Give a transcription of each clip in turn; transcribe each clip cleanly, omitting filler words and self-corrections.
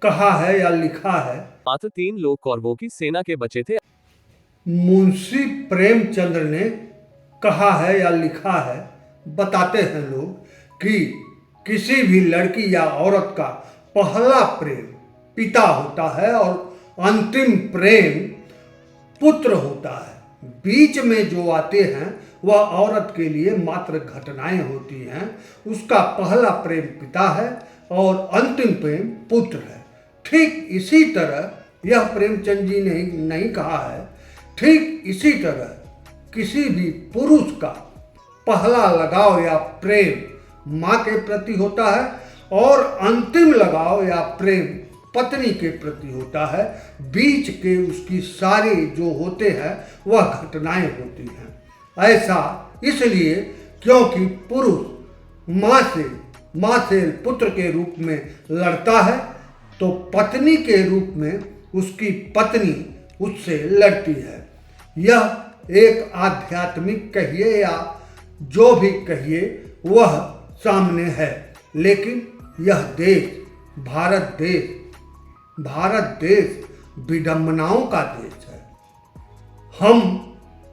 कहा है या लिखा है। मात्र 3 लोग कौरवों की सेना के बचे थे। मुंशी प्रेमचंद्र ने कहा है या लिखा है। बताते हैं लोग कि किसी भी लड़की या औरत का पहला प्रेम पिता होता है और अंतिम प्रेम पुत्र होता है। बीच में जो आते हैं वह औरत के लिए मात्र घटनाएं होती हैं। उसका पहला प्रेम पिता है और अंतिम प्रेम पुत्र है। ठीक इसी तरह यह प्रेमचंद जी ने नहीं कहा है। ठीक इसी तरह किसी भी पुरुष का पहला लगाव या प्रेम माँ के प्रति होता है और अंतिम लगाव या प्रेम पत्नी के प्रति होता है। बीच के उसकी सारी जो होते हैं वह घटनाएं होती हैं। ऐसा इसलिए क्योंकि पुरुष माँ से पुत्र के रूप में लड़ता है तो पत्नी के रूप में उसकी पत्नी उससे लड़ती है। यह एक आध्यात्मिक कहिए या जो भी कहिए वह सामने है। लेकिन यह देश भारत देश विडंबनाओं का देश है। हम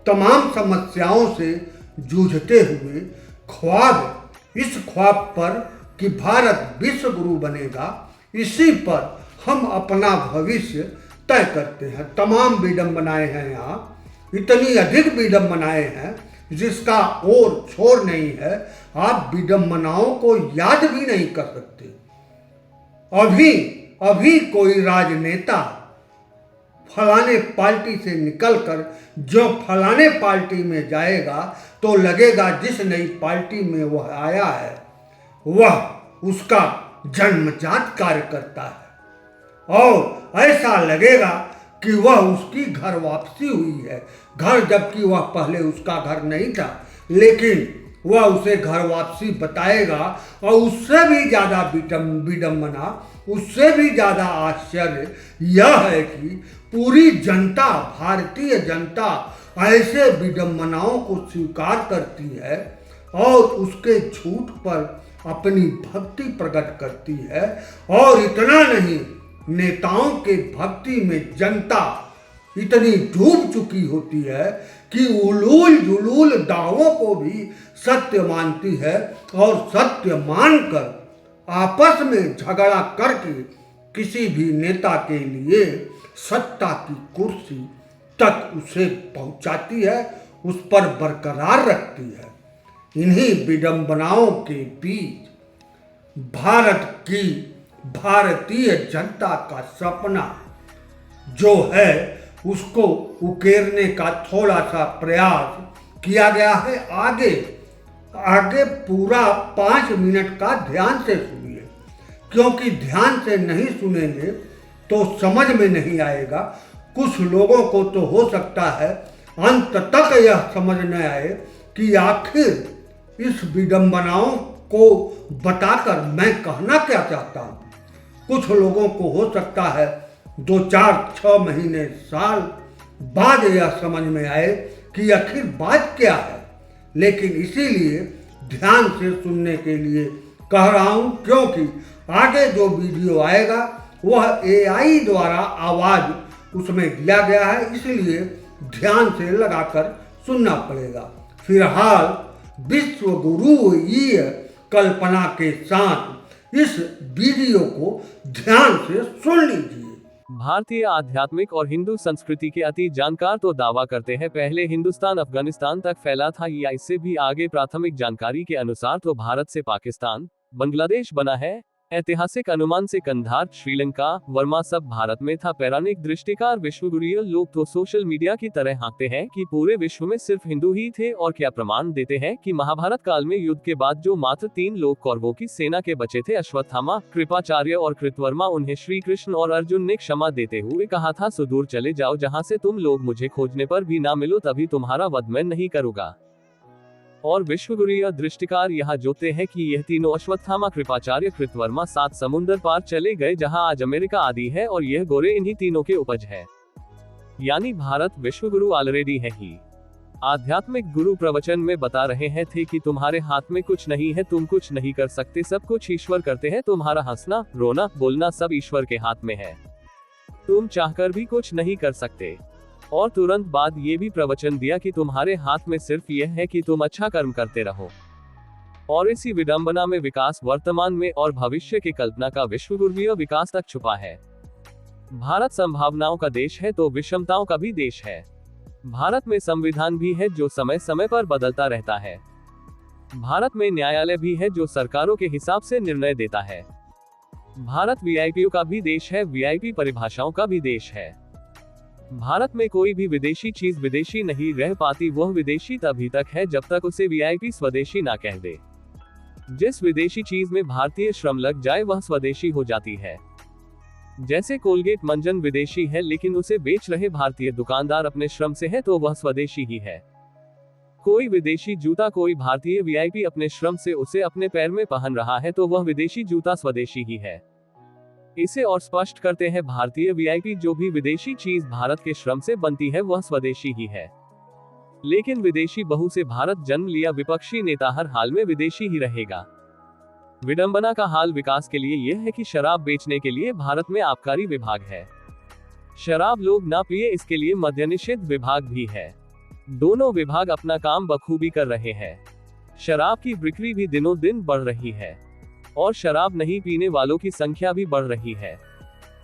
तमाम समस्याओं से जूझते हुए इस ख्वाब पर कि भारत विश्व गुरु बनेगा, इसी पर हम अपना भविष्य तय करते हैं। तमाम विडंबनाएं हैं यहाँ, इतनी अधिक विडंबनाएं हैं जिसका और छोर नहीं है। आप विडंबनाओं को याद भी नहीं कर सकते। अभी कोई राजनेता फलाने पार्टी से निकलकर जो फलाने पार्टी में जाएगा तो लगेगा जिस नई पार्टी में वह आया है वह उसका जन्मजात कार्यकर्ता है और ऐसा लगेगा कि वह उसकी घर वापसी हुई है। घर जबकि वह पहले उसका घर नहीं था, लेकिन वह उसे घर वापसी बताएगा। और उससे भी ज़्यादा विडंबना, उससे भी ज़्यादा आश्चर्य यह है कि पूरी जनता, भारतीय जनता ऐसे विडंबनाओं को स्वीकार करती है और उसके झूठ पर अपनी भक्ति प्रकट करती है। और इतना नहीं, नेताओं के भक्ति में जनता इतनी डूब चुकी होती है कि उलूल जुलूल दावों को भी सत्य मानती है और सत्य मानकर आपस में झगड़ा करके किसी भी नेता के लिए सत्ता की कुर्सी तक उसे पहुंचाती है, उस पर बरकरार रखती है। इन्हीं विडंबनाओं के बीच भारतीय जनता का सपना जो है उसको उकेरने का थोड़ा सा प्रयास किया गया है। आगे पूरा 5 मिनट का ध्यान से सुनिए, क्योंकि ध्यान से नहीं सुनेंगे तो समझ में नहीं आएगा। कुछ लोगों को तो हो सकता है अंत तक यह समझ न आए कि आखिर इस विडंबनाओं को बताकर मैं कहना क्या चाहता हूँ। कुछ लोगों को हो सकता है 2, 4, 6 महीने, साल बाद यह समझ में आए कि आखिर बात क्या है। लेकिन इसीलिए ध्यान से सुनने के लिए कह रहा हूँ, क्योंकि आगे जो वीडियो आएगा वह AI द्वारा आवाज़ उसमें दिया गया है, इसलिए ध्यान से लगाकर सुनना पड़ेगा। फिलहाल विश्व गुरुईय कल्पना के साथ इस वीडियो को ध्यान से सुन लीजिए। भारतीय आध्यात्मिक और हिंदू संस्कृति के अति जानकार तो दावा करते हैं पहले हिंदुस्तान अफगानिस्तान तक फैला था या इससे भी आगे। प्राथमिक जानकारी के अनुसार तो भारत से पाकिस्तान, बांग्लादेश बना है। ऐतिहासिक अनुमान से कंधार, श्रीलंका, वर्मा सब भारत में था। पौराणिक दृष्टिकार विश्वगुरीय लोग तो सोशल मीडिया की तरह हाँकते हैं कि पूरे विश्व में सिर्फ हिंदू ही थे और क्या प्रमाण देते हैं कि महाभारत काल में युद्ध के बाद जो मात्र 3 लोग कौरवों की सेना के बचे थे, अश्वत्थामा, कृपाचार्य और कृतवर्मा, उन्हें श्री कृष्ण और अर्जुन ने क्षमा देते हुए कहा था, सुदूर चले जाओ जहाँ से तुम लोग मुझे खोजने पर भी ना मिलो, तभी तुम्हारा वध मैं नहीं करूंगा। और विश्वगुरीय दृष्टिकार यहाँ जोते हैं कि यह तीनों अश्वत्थामा, कृपाचार्य, कृतवर्मा 7 समुंदर पार चले गए जहाँ आज अमेरिका आदि है और यह गोरे इन्हीं तीनों के उपज है। यानी भारत विश्वगुरु ऑलरेडी है ही। आध्यात्मिक गुरु प्रवचन में बता रहे हैं थे कि तुम्हारे हाथ में कुछ नहीं है, तुम कुछ नहीं कर सकते, सब कुछ ईश्वर करते हैं, तुम्हारा हंसना, रोना, बोलना सब ईश्वर के हाथ में है, तुम चाहकर भी कुछ नहीं कर सकते। और तुरंत बाद ये भी प्रवचन दिया कि तुम्हारे हाथ में सिर्फ यह है कि तुम अच्छा कर्म करते रहो। और इसी विडंबना में विकास वर्तमान में और भविष्य की कल्पना का विश्वगुरुवीय विकास तक छुपा है। भारत संभावनाओं का देश है तो विषमताओं का भी देश है। भारत में संविधान भी है जो समय समय पर बदलता रहता है। भारत में न्यायालय भी है जो सरकारों के हिसाब से निर्णय देता है। भारत वीआईपीओ का भी देश है, वीआईपी परिभाषाओं का भी देश है। भारत में कोई भी विदेशी चीज विदेशी नहीं रह पाती, वह विदेशी तभी तक है जब तक उसे वीआईपी स्वदेशी ना कह दे। जिस विदेशी चीज में भारतीय श्रम लग जाए वह स्वदेशी हो जाती है। जैसे कोलगेट मंजन विदेशी है लेकिन उसे बेच रहे भारतीय दुकानदार अपने श्रम से है तो वह स्वदेशी ही है। कोई विदेशी जूता कोई भारतीय वीआईपी अपने श्रम से उसे अपने पैर में पहन रहा है तो वह विदेशी जूता स्वदेशी ही है। इसे और स्पष्ट करते हैं भारतीय वीआईपी, जो भी विदेशी चीज भारत के श्रम से बनती है वह स्वदेशी ही है। लेकिन विदेशी बहू से भारत जन्म लिया विपक्षी नेता हर हाल में विदेशी ही रहेगा। विडंबना का हाल विकास के लिए यह है कि शराब बेचने के लिए भारत में आबकारी विभाग है, शराब लोग ना पिए इसके लिए मद्यनिषेध विभाग भी है। दोनों विभाग अपना काम बखूबी कर रहे हैं। शराब की बिक्री भी दिनों दिन बढ़ रही है और शराब नहीं पीने वालों की संख्या भी बढ़ रही है।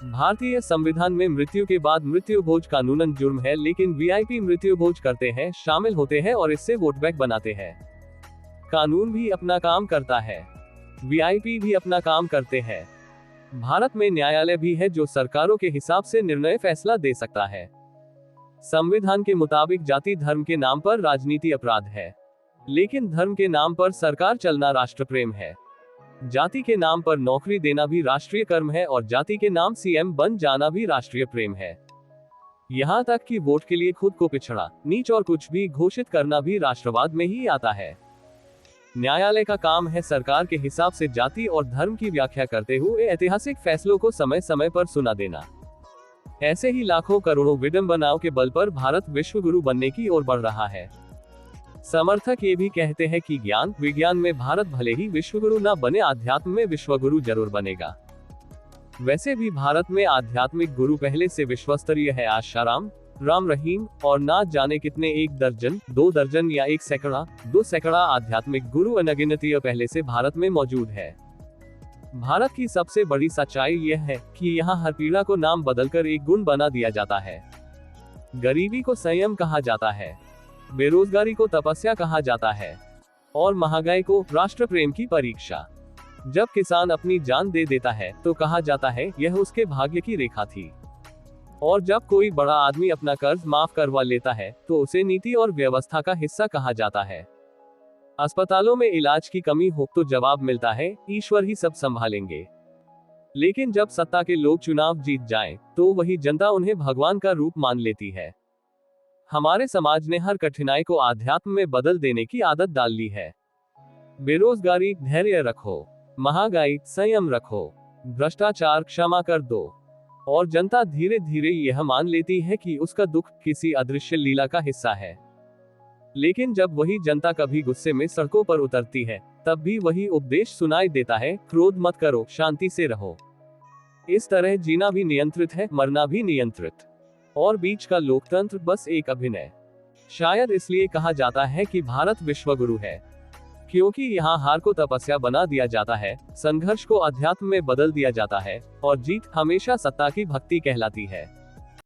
भारतीय संविधान में मृत्यु के बाद मृत्यु भोज कानूनन जुर्म है, लेकिन वीआईपी मृत्यु भोज करते हैं, शामिल होते हैं और इससे वोट बैंक बनाते हैं। कानून भी अपना काम करता है, वीआईपी भी अपना काम करते हैं। भारत में न्यायालय भी है जो सरकारों के हिसाब से निर्णय फैसला दे सकता है। संविधान के मुताबिक जाति धर्म के नाम पर राजनीति अपराध है, लेकिन धर्म के नाम पर सरकार चलना राष्ट्र प्रेम है। जाति के नाम पर नौकरी देना भी राष्ट्रीय कर्म है और जाति के नाम सीएम बन जाना भी राष्ट्रीय प्रेम है। यहाँ तक कि वोट के लिए खुद को पिछड़ा, नीच और कुछ भी घोषित करना भी राष्ट्रवाद में ही आता है। न्यायालय का काम है सरकार के हिसाब से जाति और धर्म की व्याख्या करते हुए ऐतिहासिक फैसलों को समय समय पर सुना देना। ऐसे ही लाखों करोड़ों विडंबनाओं के बल पर भारत विश्वगुरु बनने की ओर बढ़ रहा है। समर्थक ये भी कहते हैं कि ज्ञान विज्ञान में भारत भले ही विश्वगुरु न बने, अध्यात्म में विश्वगुरु जरूर बनेगा। वैसे भी भारत में आध्यात्मिक गुरु पहले से विश्वस्तरीय है। आशाराम, राम रहीम और ना जाने कितने 1 दर्जन, 2 दर्जन या 1 सैकड़ा, 2 सैकड़ा आध्यात्मिक गुरु अनगिनतीय पहले से भारत में मौजूद है। भारत की सबसे बड़ी सच्चाई यह है कि यहाँ हर पीड़ा को नाम बदलकर एक गुण बना दिया जाता है। गरीबी को संयम कहा जाता है, बेरोजगारी को तपस्या कहा जाता है और महंगाई को राष्ट्र प्रेम की परीक्षा। जब किसान अपनी जान दे देता है तो कहा जाता है यह उसके भाग्य की रेखा थी, और जब कोई बड़ा आदमी अपना कर्ज माफ करवा लेता है तो उसे नीति और व्यवस्था का हिस्सा कहा जाता है। अस्पतालों में इलाज की कमी हो तो जवाब मिलता है ईश्वर ही सब संभालेंगे। लेकिन जब सत्ता के लोग चुनाव जीत जाएं, तो वही जनता उन्हें भगवान का रूप मान लेती है। हमारे समाज ने हर कठिनाई को आध्यात्म में बदल देने की आदत डाल ली है। बेरोजगारी धैर्य रखो, महंगाई संयम रखो, भ्रष्टाचार क्षमा कर दो, और जनता धीरे धीरे यह मान लेती है कि उसका दुख किसी अदृश्य लीला का हिस्सा है। लेकिन जब वही जनता कभी गुस्से में सड़कों पर उतरती है, तब भी वही उपदेश सुनाई देता है, क्रोध मत करो, शांति से रहो। इस तरह जीना भी नियंत्रित है, मरना भी नियंत्रित, और बीच का लोकतंत्र बस एक अभिनय। शायद इसलिए कहा जाता है कि भारत विश्वगुरु है, क्योंकि यहाँ हार को तपस्या बना दिया जाता है, संघर्ष को अध्यात्म में बदल दिया जाता है और जीत हमेशा सत्ता की भक्ति कहलाती है।